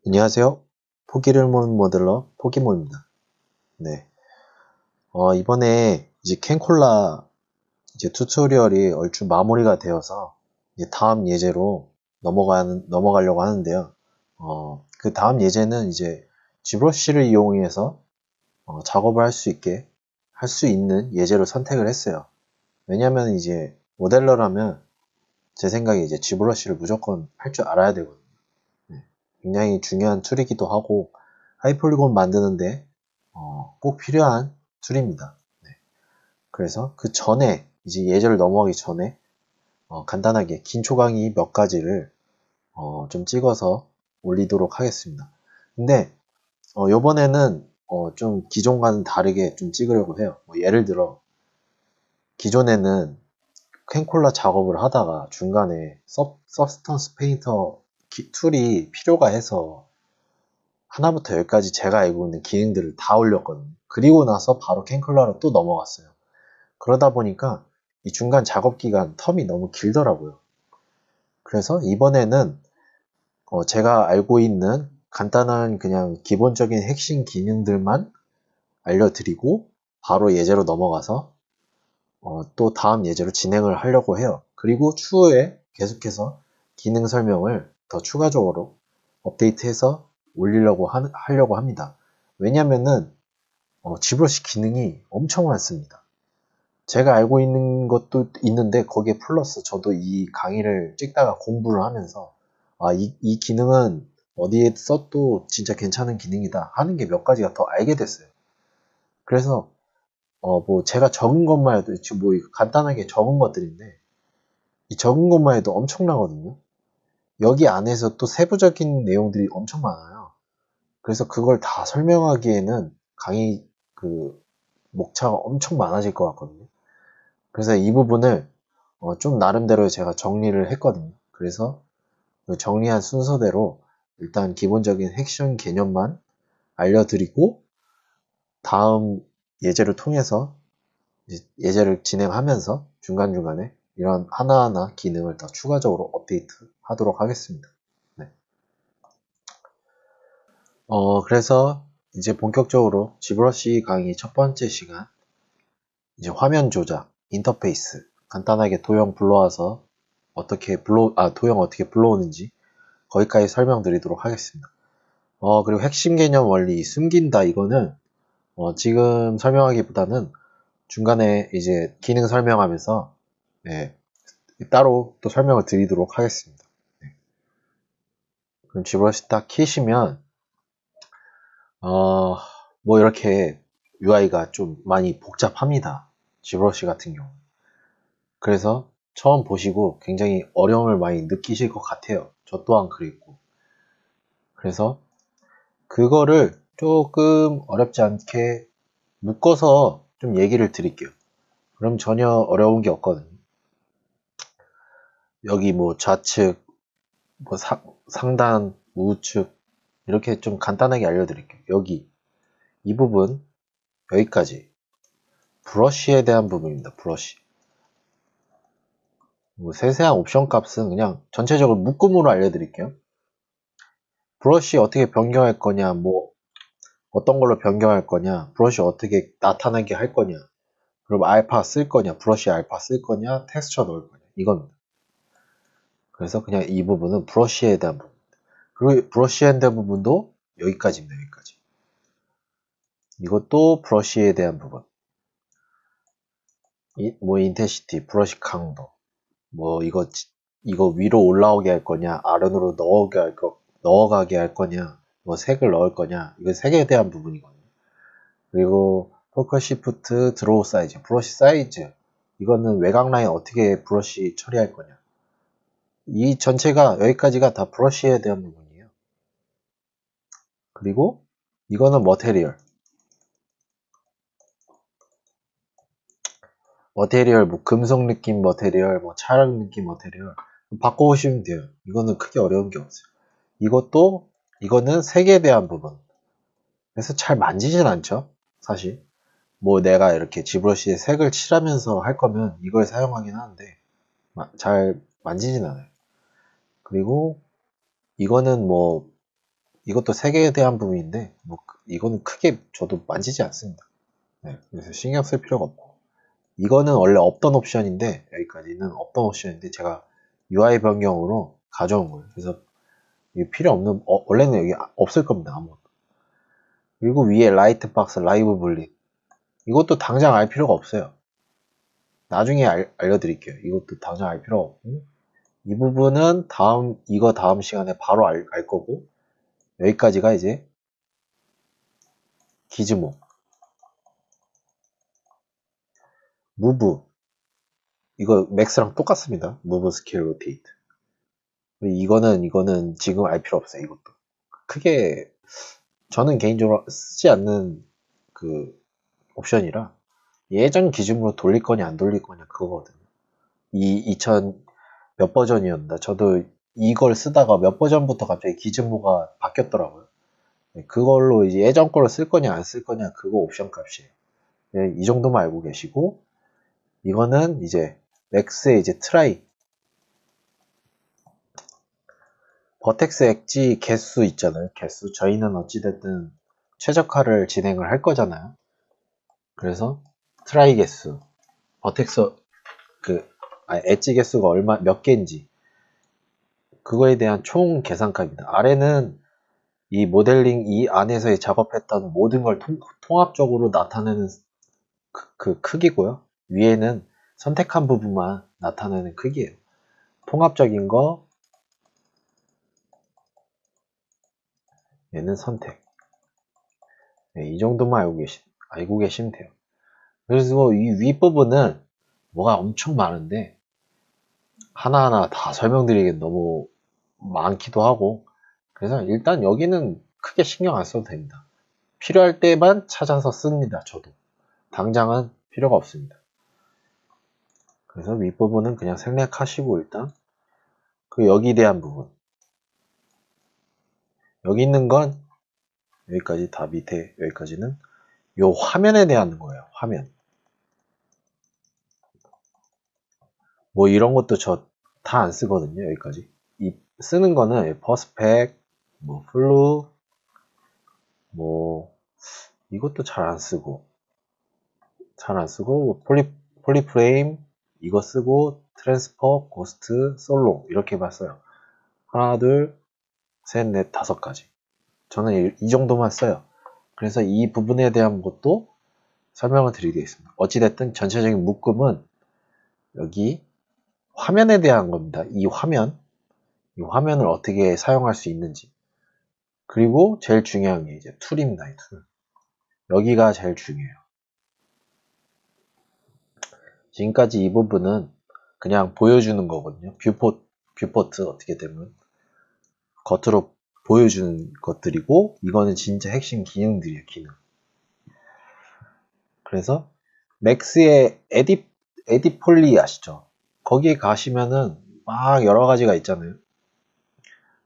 안녕하세요. 포기를 모는 모델러 포기모입니다. 네. 이번에 이제 캔콜라 이제 튜토리얼이 얼추 마무리가 되어서 이제 다음 예제로 넘어가려고 하는데요. 그 다음 예제는 이제 지브러쉬를 이용해서 작업을 할 수 있는 예제로 선택을 했어요. 왜냐면 이제 모델러라면 제 생각에 이제 지브러쉬를 무조건 할 줄 알아야 되거든요. 네. 굉장히 중요한 툴이기도 하고 하이폴리곤 만드는데 꼭 필요한 툴입니다. 네. 그래서 그 전에 이제 예제를 넘어가기 전에 간단하게 긴초 강의 몇 가지를 좀 찍어서 올리도록 하겠습니다. 근데 요번에는 좀 기존과는 다르게 좀 찍으려고 해요. 뭐 예를 들어 기존에는 캔콜라 작업을 하다가 중간에 서브스턴스 페인터 툴이 필요가 해서 하나부터 열까지 제가 알고 있는 기능들을 다 올렸거든요. 그리고 나서 바로 캔클러로 또 넘어갔어요. 그러다 보니까 이 중간 작업 기간 텀이 너무 길더라고요. 그래서 이번에는 제가 알고 있는 간단한 그냥 기본적인 핵심 기능들만 알려드리고 바로 예제로 넘어가서 또 다음 예제로 진행을 하려고 해요. 그리고 추후에 계속해서 기능 설명을 더 추가적으로 업데이트해서 하려고 합니다. 왜냐면은 지브러시 기능이 엄청 많습니다. 제가 알고 있는 것도 있는데 거기에 플러스 저도 이 강의를 찍다가 공부를 하면서 이 기능은 어디에 써도 진짜 괜찮은 기능이다 하는 게 몇 가지가 더 알게 됐어요. 그래서 뭐 제가 적은 것만 해도 지금 뭐 간단하게 적은 것들인데 이 적은 것만 해도 엄청나거든요. 여기 안에서 또 세부적인 내용들이 엄청 많아요. 그래서 그걸 다 설명하기에는 강의 그 목차가 엄청 많아질 것 같거든요. 그래서 이 부분을 좀 나름대로 제가 정리를 했거든요. 그래서 그 정리한 순서대로 일단 기본적인 핵심 개념만 알려드리고 다음 예제를 통해서 예제를 진행하면서 중간중간에 이런 하나하나 기능을 더 추가적으로 업데이트 하도록 하겠습니다. 네. 그래서 이제 본격적으로 지브러시 강의 첫 번째 시간 이제 화면 조작, 인터페이스 간단하게 도형 불러와서 도형 어떻게 불러오는지 거기까지 설명드리도록 하겠습니다. 그리고 핵심 개념 원리 숨긴다 이거는 지금 설명하기보다는 중간에 이제 기능 설명하면서 네, 따로 또 설명을 드리도록 하겠습니다. 네. 그럼 지브러시 딱 키시면 뭐 이렇게 UI가 좀 많이 복잡합니다. 지브러시 같은 경우. 그래서 처음 보시고 굉장히 어려움을 많이 느끼실 것 같아요. 저 또한 그랬고. 그래서 그거를 조금 어렵지 않게 묶어서 좀 얘기를 드릴게요. 그럼 전혀 어려운 게 없거든요. 여기 뭐 좌측, 뭐 상단, 우측 이렇게 좀 간단하게 알려드릴게요. 여기 이 부분 여기까지 브러쉬에 대한 부분입니다. 브러쉬. 뭐 세세한 옵션 값은 그냥 전체적으로 묶음으로 알려드릴게요. 브러쉬 어떻게 변경할 거냐, 뭐 어떤 걸로 변경할 거냐, 브러쉬 어떻게 나타나게 할 거냐, 그럼 알파 쓸 거냐, 브러쉬 알파 쓸 거냐, 텍스처 넣을 거냐 이겁니다. 그래서 그냥 이 부분은 브러쉬에 대한 부분. 그리고 브러쉬에 대한 부분도 여기까지입니다. 여기까지. 이것도 브러쉬에 대한 부분. 뭐 인텐시티, 브러쉬 강도, 뭐 이거 위로 올라오게 할 거냐, 아래로 넣어가게 할 거냐, 뭐 색을 넣을 거냐, 이거 색에 대한 부분이거든요. 그리고 포커 시프트 드로우 사이즈, 브러쉬 사이즈, 이거는 외곽 라인 어떻게 브러쉬 처리할 거냐. 이 전체가 여기까지가 다 브러쉬에 대한 부분이에요. 그리고 이거는 머테리얼 뭐 금속 느낌 머테리얼, 뭐 촬영 느낌 머테리얼 바꿔보시면 돼요. 이거는 크게 어려운 게 없어요. 이거는 색에 대한 부분. 그래서 잘 만지진 않죠. 사실 뭐 내가 이렇게 지브러시에 색을 칠하면서 할 거면 이걸 사용하긴 하는데 잘 만지진 않아요. 그리고 이거는 뭐 이것도 색에 대한 부분인데 뭐 이거는 크게 저도 만지지 않습니다. 네, 그래서 신경 쓸 필요가 없고, 이거는 원래 없던 옵션인데, 여기까지는 없던 옵션인데 제가 UI 변경으로 가져온 거예요. 그래서 이게 필요 없는, 원래는 여기 없을 겁니다. 아무것도. 그리고 위에 라이트 박스 라이브 분리, 이것도 당장 알 필요가 없어요. 나중에 알려드릴게요. 이것도 당장 알 필요가 없고, 이 부분은 이거 다음 시간에 바로 알 거고, 여기까지가 이제 기즈모, 무브, 이거 맥스랑 똑같습니다. 무브 스케일 로테이트. 이거는 지금 알 필요 없어요. 이것도 크게 저는 개인적으로 쓰지 않는 그 옵션이라, 예전 기준으로 돌릴 거냐 안 돌릴 거냐 그거거든요. 이 2000 몇 버전이었나, 저도 이걸 쓰다가 몇 버전부터 갑자기 기준모가 바뀌었더라고요. 네, 그걸로 이제 예전 걸로 쓸 거냐 안 쓸 거냐 그거 옵션 값이에요. 네, 이 정도만 알고 계시고, 이거는 이제 맥스의 이제 트라이, 버텍스 엣지 개수 있잖아요. 개수, 저희는 어찌됐든 최적화를 진행을 할 거잖아요. 그래서 트라이 개수, 버텍스 엣지 개수가 몇 개인지 그거에 대한 총 계산값입니다. 아래는 이 모델링 이 안에서 작업했던 모든 걸 통합적으로 나타내는 그 크기고요. 위에는 선택한 부분만 나타내는 크기예요. 통합적인 거, 얘는 선택. 네, 이 정도만 알고 계시면 돼요. 그래서 이 윗부분은 뭐가 엄청 많은데 하나하나 다 설명드리기엔 너무 많기도 하고, 그래서 일단 여기는 크게 신경 안 써도 됩니다. 필요할 때만 찾아서 씁니다. 저도 당장은 필요가 없습니다. 그래서 윗부분은 그냥 생략하시고, 일단 그 여기에 대한 부분, 여기 있는 건 여기까지 다, 밑에 여기까지는 요 화면에 대한 거예요. 화면 뭐 이런 것도 저 다 안 쓰거든요. 여기까지 이 쓰는 거는 퍼스펙, 뭐 플루, 뭐 이것도 잘 안 쓰고 뭐 폴리프레임 이거 쓰고, 트랜스퍼, 고스트, 솔로 이렇게만 써요. 하나, 둘, 셋, 넷, 다섯 가지. 저는 이 정도만 써요. 그래서 이 부분에 대한 것도 설명을 드리겠습니다. 어찌됐든 전체적인 묶음은 여기 화면에 대한 겁니다. 이 화면을 어떻게 사용할 수 있는지. 그리고 제일 중요한 게 이제 툴입니다. 이 툴. 여기가 제일 중요해요. 지금까지 이 부분은 그냥 보여주는 거거든요. 뷰포트 어떻게 되면 겉으로 보여주는 것들이고, 이거는 진짜 핵심 기능들이에요. 기능. 그래서 맥스의 에디폴리 아시죠? 거기에 가시면은 막 여러 가지가 있잖아요.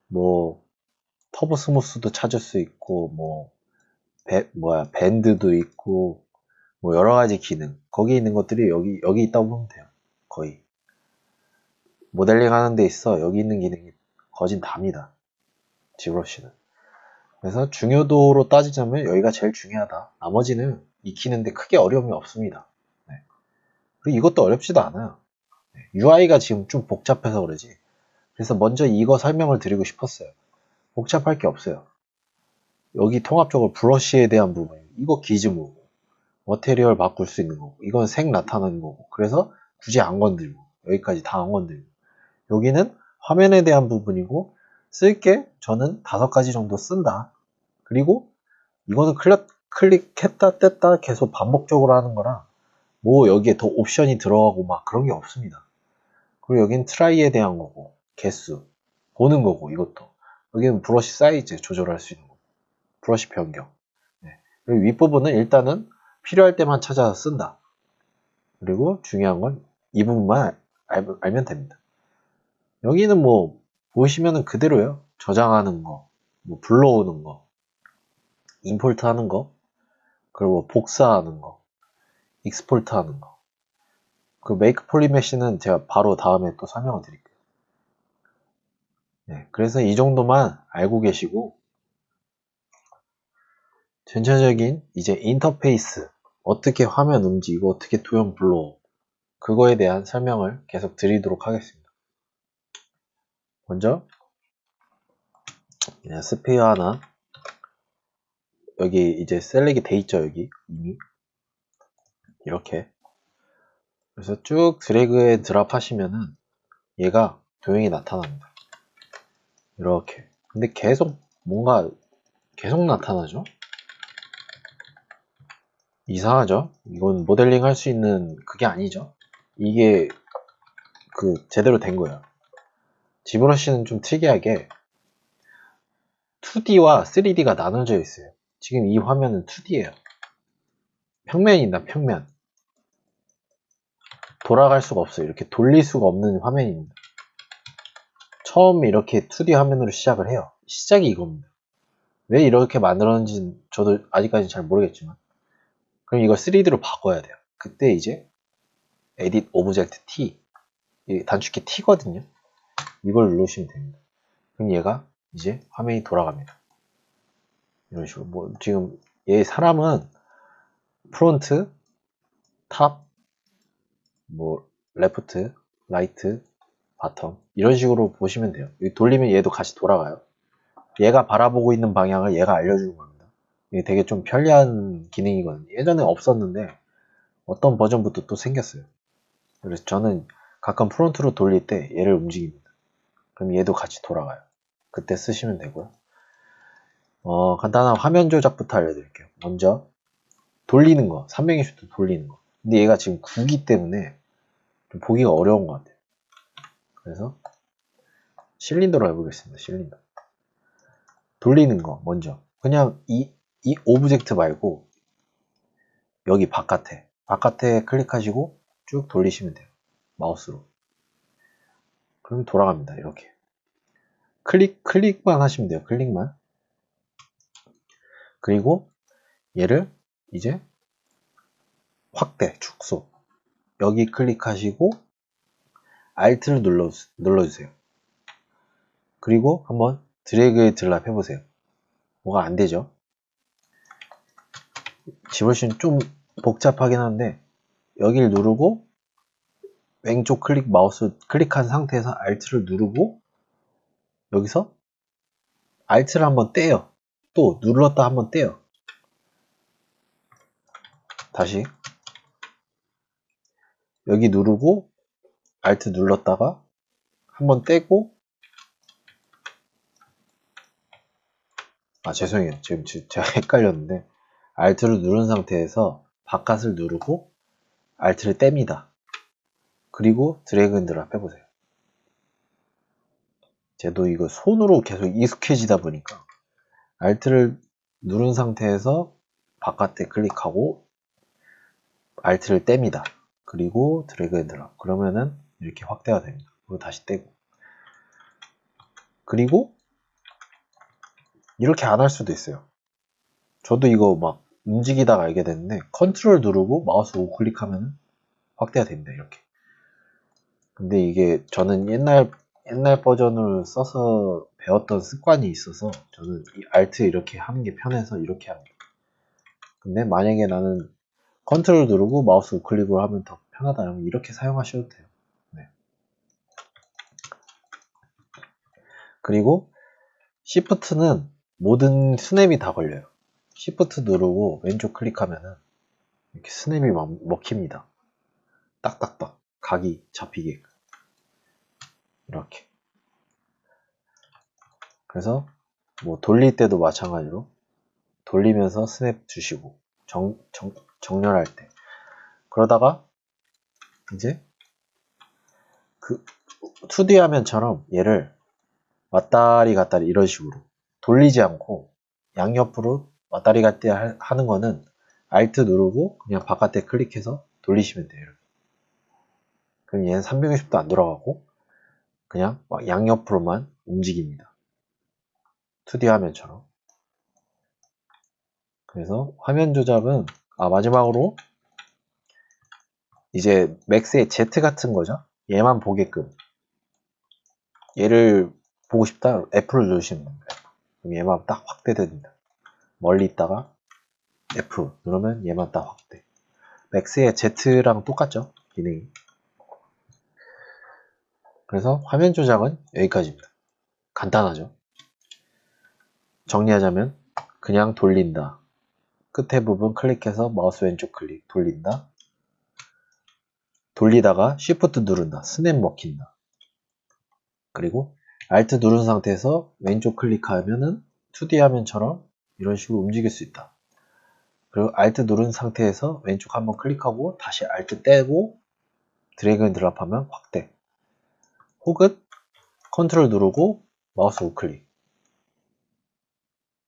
뭐 터보 스무스도 찾을 수 있고, 뭐 밴드도 있고, 뭐 여러 가지 기능. 거기 있는 것들이 여기 있다고 보면 돼요. 거의 모델링 하는 데 있어 여기 있는 기능이 거진 답니다. 지브러쉬는. 그래서 중요도로 따지자면 여기가 제일 중요하다. 나머지는 익히는데 크게 어려움이 없습니다. 네. 그리고 이것도 어렵지도 않아요. UI가 지금 좀 복잡해서 그러지. 그래서 먼저 이거 설명을 드리고 싶었어요. 복잡할 게 없어요. 여기 통합적으로 브러쉬에 대한 부분, 이거 기즈모고, 머테리얼 바꿀 수 있는 거고, 이건 색 나타나는 거고, 그래서 굳이 안 건들고, 여기까지 다 안 건들고, 여기는 화면에 대한 부분이고, 쓸게 저는 5가지 정도 쓴다. 그리고 이거는 클릭했다 뗐다 계속 반복적으로 하는 거라 뭐 여기에 더 옵션이 들어가고 막 그런 게 없습니다. 그리고 여기는 트라이에 대한 거고, 개수 보는 거고, 이것도 여기는 브러쉬 사이즈 조절할 수 있는 거고, 브러쉬 변경. 네. 그리고 윗부분은 일단은 필요할 때만 찾아서 쓴다. 그리고 중요한 건 이 부분만 알면 됩니다. 여기는 뭐 보시면은 그대로요. 저장하는 거, 뭐 불러오는 거, 임포트 하는 거, 그리고 복사하는 거, 익스포트 하는 거. 그 메이크 폴리메시는 제가 바로 다음에 또 설명을 드릴게요. 네, 그래서 이 정도만 알고 계시고, 전체적인 이제 인터페이스, 어떻게 화면 움직이고 어떻게 도형 불러, 그거에 대한 설명을 계속 드리도록 하겠습니다. 먼저 그냥 스피어 하나, 여기 이제 셀렉이 돼 있죠. 여기 이미 이렇게. 그래서 쭉 드래그 앤 드랍 하시면은 얘가 도형이 나타납니다. 이렇게. 근데 계속 뭔가 계속 나타나죠? 이상하죠? 이건 모델링 할 수 있는 그게 아니죠? 이게 제대로 된 거예요. 지브러시는 좀 특이하게 2D와 3D가 나눠져 있어요. 지금 이 화면은 2D예요. 평면이다, 평면. 돌아갈 수가 없어요. 이렇게 돌릴 수가 없는 화면입니다. 처음 이렇게 2D 화면으로 시작을 해요. 시작이 이겁니다. 왜 이렇게 만들었는지 저도 아직까지 잘 모르겠지만, 그럼 이걸 3D로 바꿔야 돼요. 그때 이제 Edit Object T, 단축키 T거든요. 이걸 누르시면 됩니다. 그럼 얘가 이제 화면이 돌아갑니다. 이런 식으로. 뭐 지금 얘 사람은 프론트, 탑, 뭐 레프트, 라이트, 바텀 이런 식으로 보시면 돼요. 돌리면 얘도 같이 돌아가요. 얘가 바라보고 있는 방향을 얘가 알려주는 겁니다. 이게 되게 좀 편리한 기능이거든요. 예전에 없었는데 어떤 버전부터 또 생겼어요. 그래서 저는 가끔 프론트로 돌릴 때 얘를 움직입니다. 그럼 얘도 같이 돌아가요. 그때 쓰시면 되고요. 간단한 화면 조작부터 알려드릴게요. 먼저 돌리는 거, 360도 돌리는 거. 근데 얘가 지금 9기 때문에 좀 보기가 어려운 것 같아요. 그래서 실린더로 해보겠습니다. 실린더. 돌리는 거 먼저. 그냥 이 오브젝트 말고 여기 바깥에 클릭하시고 쭉 돌리시면 돼요. 마우스로. 그럼 돌아갑니다. 이렇게. 클릭만 하시면 돼요. 클릭만. 그리고 얘를 이제 확대, 축소. 여기 클릭하시고 Alt를 눌러주세요. 그리고 한번 드래그 드랍 해보세요. 뭐가 안 되죠? 지브러시는 좀 복잡하긴 한데 여기를 누르고 왼쪽 마우스 클릭한 상태에서 Alt를 누르고 여기서 Alt를 한번 떼요. 또 눌렀다 한번 떼요. 다시 여기 누르고 Alt 눌렀다가 한번 떼고 죄송해요. 지금 제가 헷갈렸는데 Alt를 누른 상태에서 바깥을 누르고 Alt를 뗍니다. 그리고 드래그 앤 드랍 해보세요. 저도 이거 손으로 계속 익숙해지다 보니까 Alt를 누른 상태에서 바깥에 클릭하고 Alt를 뗍니다. 그리고 드래그 앤 드랍. 그러면은 이렇게 확대가 됩니다. 그리고 다시 떼고. 그리고 이렇게 안 할 수도 있어요. 저도 이거 막 움직이다가 알게 됐는데 컨트롤 누르고 마우스 우클릭하면 확대가 됩니다. 이렇게. 근데 이게 저는 옛날 버전을 써서 배웠던 습관이 있어서 저는 이 Alt 이렇게 하는 게 편해서 이렇게 합니다. 근데 만약에 나는 컨트롤 누르고 마우스 우클릭을 하면 더 편하다 면 이렇게 사용하셔도 돼요. 네. 그리고 Shift는 모든 스냅이 다 걸려요. Shift 누르고 왼쪽 클릭하면은 이렇게 스냅이 먹힙니다. 딱딱딱 각이 잡히게 이렇게. 그래서 뭐 돌릴 때도 마찬가지로 돌리면서 스냅 주시고 정렬할 때 그러다가 이제 2D 화면처럼 얘를 왔다리 갔다리 이런 식으로 돌리지 않고 양옆으로 왔다리 갔다리 하는 거는 Alt 누르고 그냥 바깥에 클릭해서 돌리시면 돼요. 그럼 얘는 360도 안 돌아가고 그냥 양옆으로만 움직입니다. 2D 화면처럼. 그래서 화면 조작은 마지막으로 이제 맥스의 Z 같은 거죠. 얘만 보게끔 얘를 보고 싶다 F를 누르시면 됩니다. 그럼 얘만 딱 확대됩니다. 멀리 있다가 F 누르면 얘만 딱 확대. 맥스의 Z랑 똑같죠? 기능이. 그래서 화면 조작은 여기까지입니다. 간단하죠? 정리하자면 그냥 돌린다. 끝에 부분 클릭해서 마우스 왼쪽 클릭 돌린다. 돌리다가 Shift 누른다. 스냅 먹힌다. 그리고 Alt 누른 상태에서 왼쪽 클릭하면은 2D 화면처럼 이런 식으로 움직일 수 있다. 그리고 Alt 누른 상태에서 왼쪽 한번 클릭하고 다시 Alt 떼고 드래그 앤 드랍하면 확대. 혹은 컨트롤 누르고 마우스 우클릭.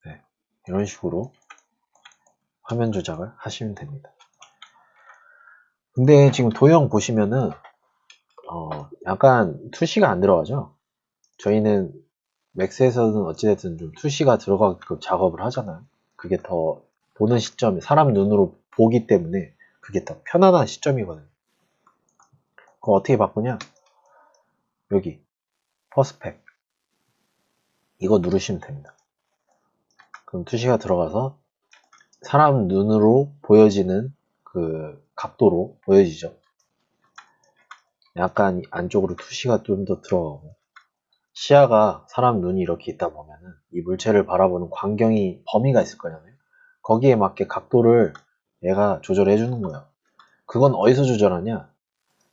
네, 이런 식으로 화면 조작을 하시면 됩니다. 근데 지금 도형 보시면은 약간 투시가 안 들어가죠? 저희는 맥스에서는 어찌됐든 좀 투시가 들어가게끔 작업을 하잖아요. 그게 더 보는 시점이 사람 눈으로 보기 때문에 그게 더 편안한 시점이거든요. 그거 어떻게 바꾸냐? 여기 퍼스펙 이거 누르시면 됩니다. 그럼 투시가 들어가서 사람 눈으로 보여지는 그 각도로 보여지죠. 약간 안쪽으로 투시가 좀 더 들어가고 시야가 사람 눈이 이렇게 있다 보면은 이 물체를 바라보는 광경이 범위가 있을 거잖아요. 거기에 맞게 각도를 얘가 조절해 주는 거예요. 그건 어디서 조절하냐?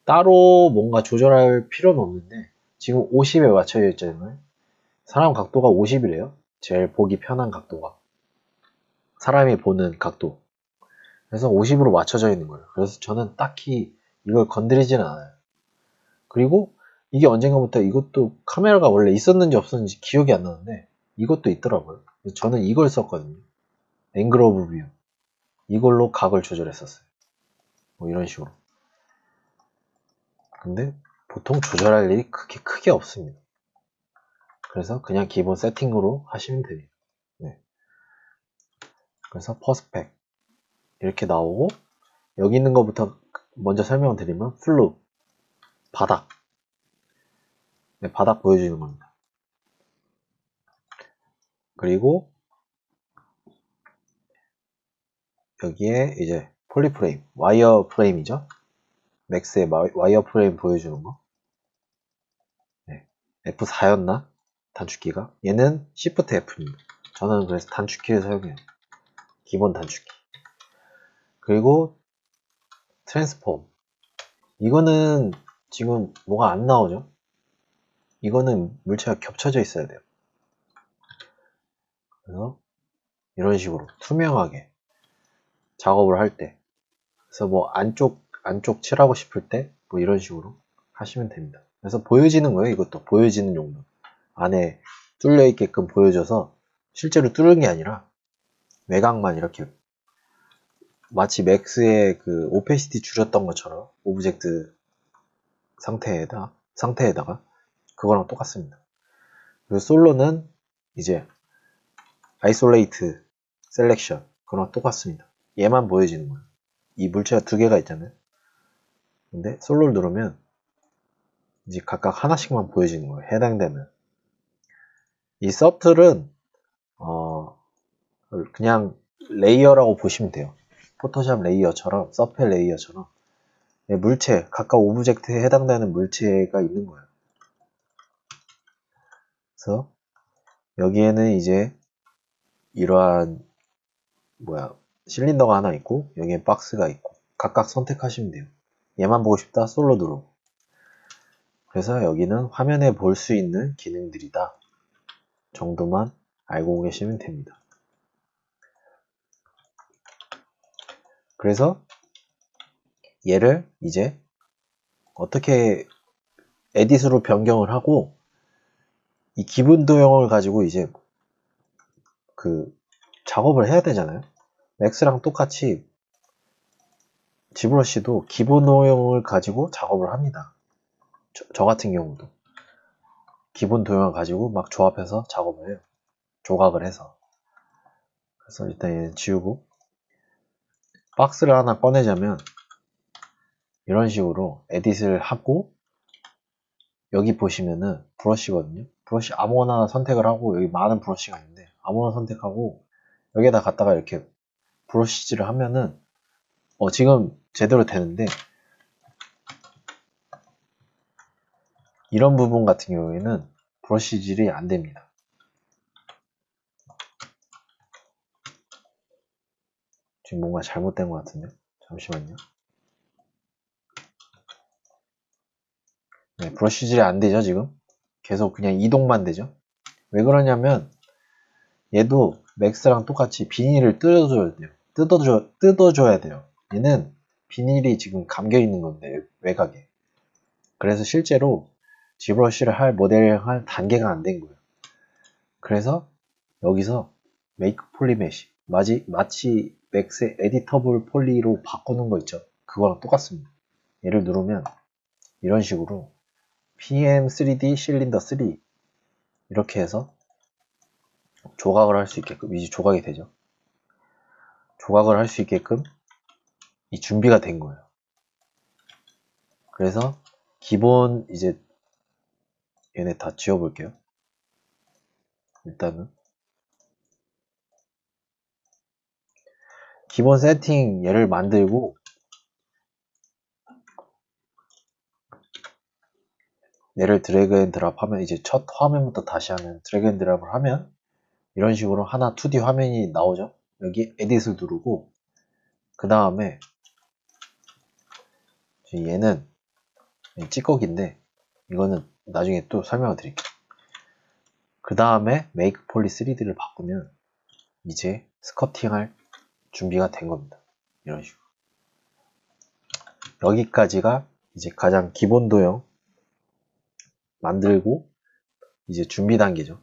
따로 뭔가 조절할 필요는 없는데 지금 50에 맞춰져 있잖아요. 사람 각도가 50이래요. 제일 보기 편한 각도가. 사람이 보는 각도. 그래서 50으로 맞춰져 있는 거예요. 그래서 저는 딱히 이걸 건드리지는 않아요. 그리고 이게 언젠가부터 이것도 카메라가 원래 있었는지 없었는지 기억이 안 나는데 이것도 있더라고요. 그래서 저는 이걸 썼거든요. 앵글 오브 뷰. 이걸로 각을 조절했었어요. 뭐 이런 식으로. 근데 보통 조절할 일이 크게 없습니다. 그래서 그냥 기본 세팅으로 하시면 됩니다. 네. 그래서 퍼스펙 이렇게 나오고 여기 있는 것부터 먼저 설명을 드리면 플루 바닥. 네, 바닥 보여주는 겁니다. 그리고 여기에 이제 폴리프레임, 와이어 프레임이죠. 맥스의 와이어 프레임 보여주는 거. 네. F4였나? 단축키가. 얘는 Shift F입니다. 저는 그래서 단축키를 사용해요. 기본 단축키. 그리고 트랜스폼. 이거는 지금 뭐가 안 나오죠? 이거는 물체가 겹쳐져 있어야 돼요. 그래서 이런 식으로 투명하게 작업을 할 때, 그래서 뭐 안쪽 칠하고 싶을 때 뭐 이런 식으로 하시면 됩니다. 그래서 보여지는 거예요. 이것도 보여지는 용도. 안에 뚫려 있게끔 보여져서 실제로 뚫은 게 아니라 외곽만 이렇게 마치 맥스의 그 오페시티 줄였던 것처럼 오브젝트 상태에다가 그거랑 똑같습니다. 그리고 솔로는 이제 아이솔레이트 셀렉션 그거랑 똑같습니다. 얘만 보여지는 거예요. 이 물체가 두 개가 있잖아요. 근데 솔로를 누르면 이제 각각 하나씩만 보여지는 거예요. 해당되는. 이 서틀은 그냥 레이어라고 보시면 돼요. 포토샵 레이어처럼 서펠 레이어처럼 물체 각각 오브젝트에 해당되는 물체가 있는 거예요. 그래서 여기에는 이제 이러한 실린더가 하나 있고 여기에 박스가 있고 각각 선택하시면 돼요. 얘만 보고 싶다 솔로 누르고. 그래서 여기는 화면에 볼 수 있는 기능들이다 정도만 알고 계시면 됩니다. 그래서 얘를 이제 어떻게 에딧으로 변경을 하고 이 기본 도형을 가지고 이제 그 작업을 해야 되잖아요. 맥스랑 똑같이 지브러시도 기본 도형을 가지고 작업을 합니다. 저 같은 경우도 기본 도형을 가지고 막 조합해서 작업을 해요. 조각을 해서. 그래서 일단 얘는 지우고 박스를 하나 꺼내자면 이런 식으로 에딧을 하고 여기 보시면은 브러쉬거든요. 브러쉬 아무거나 선택을 하고 여기 많은 브러쉬가 있는데 아무거나 선택하고 여기에다 갖다가 이렇게 브러쉬질을 하면은 지금 제대로 되는데 이런 부분 같은 경우에는 브러쉬질이 안 됩니다. 지금 뭔가 잘못된 것 같은데 잠시만요. 네, 브러쉬질이 안 되죠. 지금 계속 그냥 이동만 되죠. 왜 그러냐면 얘도 맥스랑 똑같이 비닐을 뜯어줘야 돼요. 뜯어줘야 돼요. 얘는 비닐이 지금 감겨 있는 건데 외곽에. 그래서 실제로 G브러쉬를 할 모델을 할 단계가 안 된 거예요. 그래서 여기서 메이크 폴리 메쉬 마치 맥스의 에디터블 폴리로 바꾸는 거 있죠. 그거랑 똑같습니다. 얘를 누르면 이런 식으로 PM3D 실린더 3 이렇게 해서 조각을 할 수 있게끔 이제 조각이 되죠. 조각을 할 수 있게끔 이 준비가 된 거예요. 그래서 기본 이제 얘네 다 지워볼게요. 일단은 기본 세팅 얘를 만들고 얘를 드래그 앤 드랍 하면 이제 첫 화면부터 다시 하면 드래그 앤 드랍을 하면 이런 식으로 하나 2D 화면이 나오죠. 여기 에딧을 누르고 그 다음에 얘는 찌꺼기인데 이거는 나중에 또 설명을 드릴게요. 그 다음에 메이크 폴리 3D를 바꾸면 이제 스커팅할 준비가 된 겁니다. 이런 식으로 여기까지가 이제 가장 기본 도형 만들고 이제 준비 단계죠.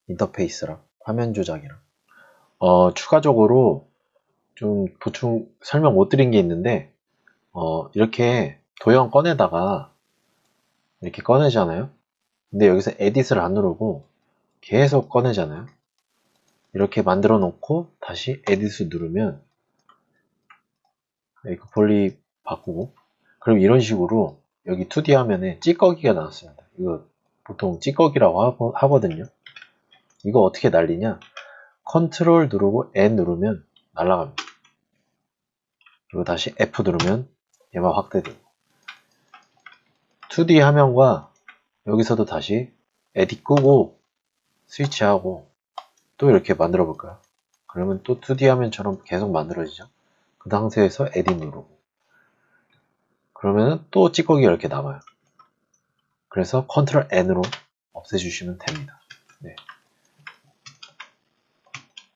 인터페이스랑 화면 조작이랑 추가적으로 좀 보충 설명 못 드린 게 있는데 이렇게 도형 꺼내다가 이렇게 꺼내잖아요. 근데 여기서 에딧을 안 누르고 계속 꺼내잖아요. 이렇게 만들어 놓고 다시 에딧을 누르면 메이크 폴리 바꾸고 그럼 이런 식으로 여기 2D 화면에 찌꺼기가 나왔습니다. 이거 보통 찌꺼기라고 하거든요. 이거 어떻게 날리냐? 컨트롤 누르고 N 누르면 날아갑니다. 그리고 다시 F 누르면 얘만 확대되고 2D 화면과 여기서도 다시 에딧 끄고 스위치하고 또 이렇게 만들어 볼까요? 그러면 또 2D 화면처럼 계속 만들어지죠. 그 상태에서 에딧 누르고 그러면 또 찌꺼기가 이렇게 남아요. 그래서 컨트롤 N으로 없애주시면 됩니다. 네.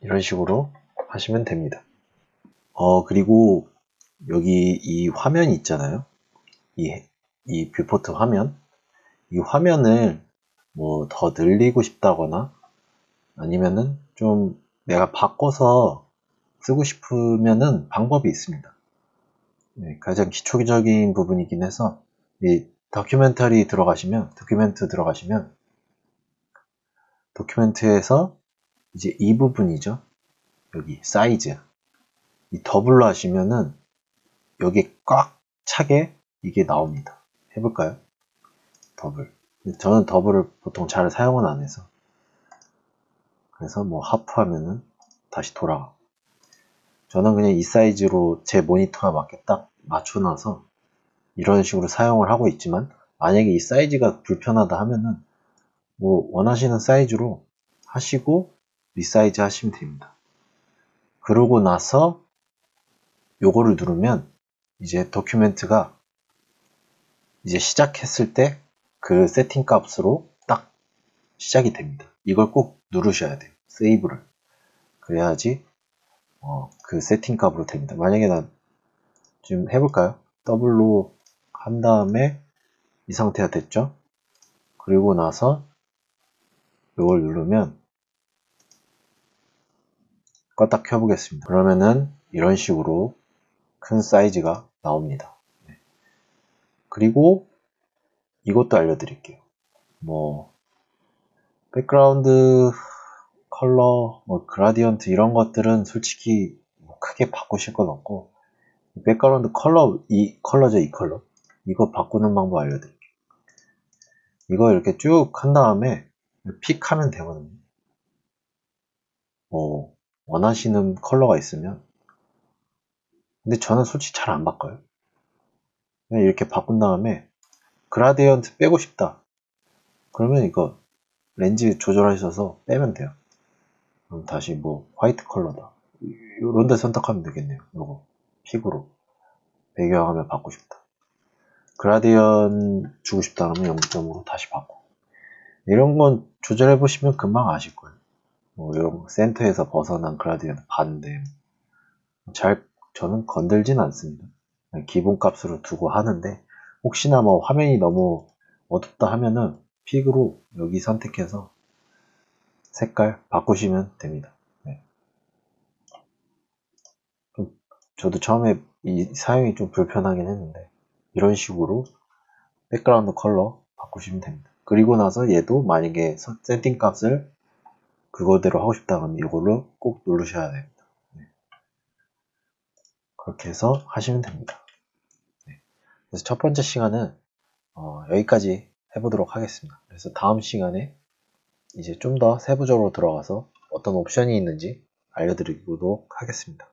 이런 식으로 하시면 됩니다. 그리고 여기 이 화면이 있잖아요. 이 뷰포트 화면. 이 화면을 뭐 더 늘리고 싶다거나 아니면은 좀 내가 바꿔서 쓰고 싶으면은 방법이 있습니다. 네, 가장 기초적인 부분이긴 해서 이 다큐멘트 들어가시면 도큐멘트에서 이제 이 부분이죠. 여기 사이즈 이 더블로 하시면은 여기 꽉 차게 이게 나옵니다. 해볼까요? 더블. 저는 더블을 보통 잘 사용은 안 해서 그래서 뭐 하프 하면은 다시 돌아가고 저는 그냥 이 사이즈로 제 모니터에 맞게 딱 맞춰놔서 이런 식으로 사용을 하고 있지만 만약에 이 사이즈가 불편하다 하면은 뭐 원하시는 사이즈로 하시고 리사이즈 하시면 됩니다. 그러고 나서 요거를 누르면 이제 도큐멘트가 이제 시작했을 때 그 세팅 값으로 딱 시작이 됩니다. 이걸 꼭 누르셔야 돼요. 세이브를. 그래야지 그 세팅 값으로 됩니다. 만약에 난 지금 해볼까요? 더블로 한 다음에 이 상태가 됐죠? 그리고 나서 이걸 누르면 껐다 켜보겠습니다. 그러면은 이런 식으로 큰 사이즈가 나옵니다. 네. 그리고 이것도 알려드릴게요. 뭐 백그라운드 컬러, 뭐 그라디언트 이런 것들은 솔직히 뭐 크게 바꾸실 건 없고 백그라운드 컬러 이 컬러죠. 이 컬러 이거 바꾸는 방법 알려드릴게요. 이거 이렇게 쭉 한 다음에 픽 하면 되거든요. 뭐 원하시는 컬러가 있으면 근데 저는 솔직히 잘 안 바꿔요. 그냥 이렇게 바꾼 다음에 그라디언트 빼고 싶다. 그러면 이거 렌즈 조절하셔서 빼면 돼요. 그럼 다시 뭐 화이트 컬러다. 요런 데 선택하면 되겠네요. 요거 픽으로 배경화면 바꾸고 싶다. 그라디언 주고 싶다 그러면 0.5로 다시 바꾸고. 이런 건 조절해 보시면 금방 아실 거예요. 뭐 이런 센터에서 벗어난 그라디언트 반대. 저는 건들진 않습니다. 그냥 기본값으로 두고 하는데 혹시나 뭐 화면이 너무 어둡다 하면은 픽으로 여기 선택해서 색깔 바꾸시면 됩니다. 네. 저도 처음에 이 사용이 좀 불편하긴 했는데 이런 식으로 백그라운드 컬러 바꾸시면 됩니다. 그리고 나서 얘도 만약에 세팅 값을 그거대로 하고 싶다 그러면 이걸로 꼭 누르셔야 됩니다. 네. 그렇게 해서 하시면 됩니다. 네. 그래서 첫 번째 시간은 여기까지 해보도록 하겠습니다. 그래서 다음 시간에 이제 좀 더 세부적으로 들어가서 어떤 옵션이 있는지 알려드리도록 하겠습니다.